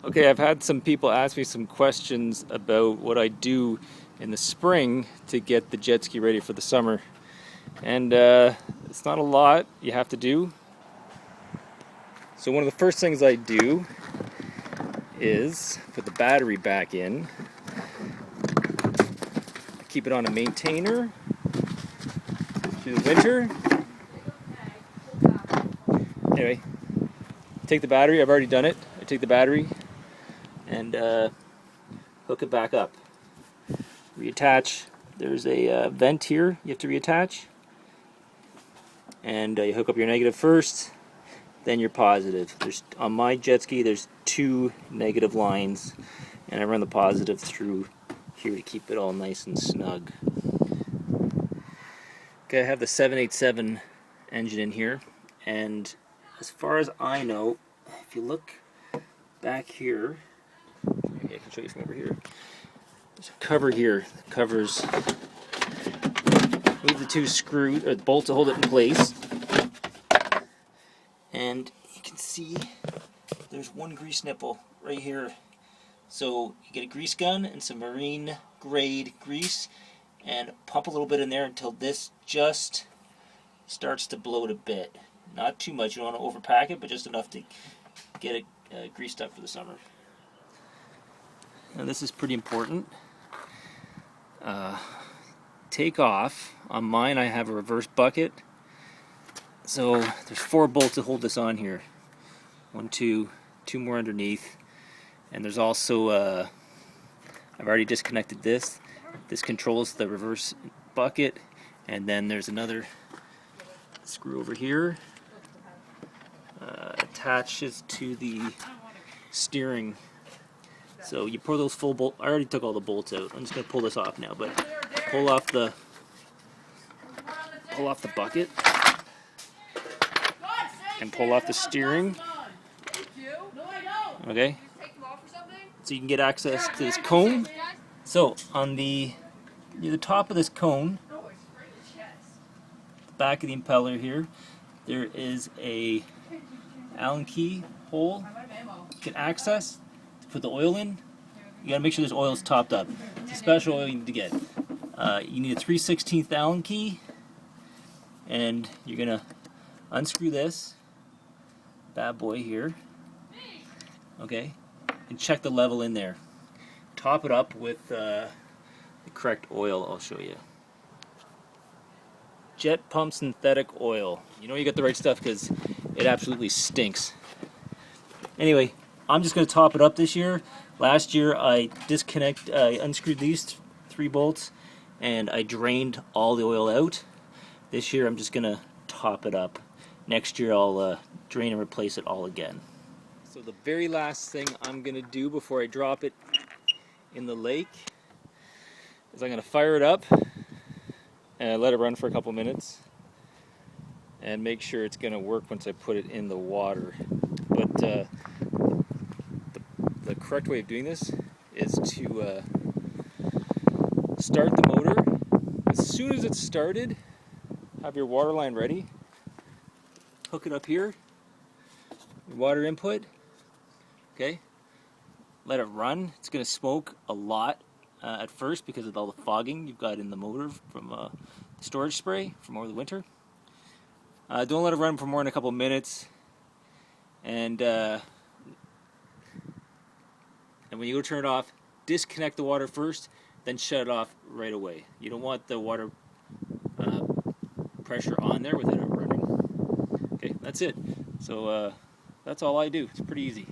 Okay, I've had some people ask me some questions about what I do in the spring to get the jet ski ready for the summer. And it's not a lot you have to do. So one of the first things I do is put the battery back in. Keep it on a maintainer through the winter. Anyway, take the battery, I've already done it. I take the battery and hook it back up. Reattach. There's a vent here you have to reattach. And you hook up your negative first, then your positive. On my jet ski, there's 2 negative lines, and I run the positive through here to keep it all nice and snug. Okay, I have the 787 engine in here, and as far as I know, if you look back here, maybe I can show you from over here. There's a cover here that covers. Move the 2 screws or the bolt to hold it in place, and you can see there's 1 grease nipple right here. So you get a grease gun and some marine grade grease, and pump a little bit in there until this just starts to bloat a bit. Not too much, you don't want to overpack it, but just enough to get it greased up for the summer. Now this is pretty important. Take off. On mine I have a reverse bucket. So there's 4 bolts to hold this on here. 1, 2, 2 more underneath. And there's also, I've already disconnected this. This controls the reverse bucket. And then there's another screw over here. Attaches to the steering. So you pour those full bolts. I already took all the bolts out. I'm just going to pull this off now. But pull off the bucket and pull off the steering. Okay, so you can get access to this cone. So on the top of this cone, the back of the impeller here, there is a Allen key hole you can access to put the oil in. You gotta make sure this oil is topped up. It's a special oil you need to get. You need a 3/16 Allen key, and you're gonna unscrew this bad boy here, okay, and check the level in there. Top it up with the correct oil. I'll show you. Jet pump synthetic oil. You know you got the right stuff because it absolutely stinks. Anyway, I'm just gonna top it up this year. Last year I unscrewed these 3 bolts and I drained all the oil out. This year I'm just gonna top it up. Next year I'll drain and replace it all again. So the very last thing I'm gonna do before I drop it in the lake is I'm gonna fire it up and let it run for a couple minutes and make sure it's gonna work once I put it in the water. But the correct way of doing this is to start the motor. As soon as it's started, have your water line ready. Hook it up here, your water input. Okay, let it run. It's going to smoke a lot at first because of all the fogging you've got in the motor from the storage spray from over the winter. Don't let it run for more than a couple minutes, and when you go turn it off, disconnect the water first, then shut it off right away. You don't want the water pressure on there without it running. Okay, that's it. So that's all I do. It's pretty easy.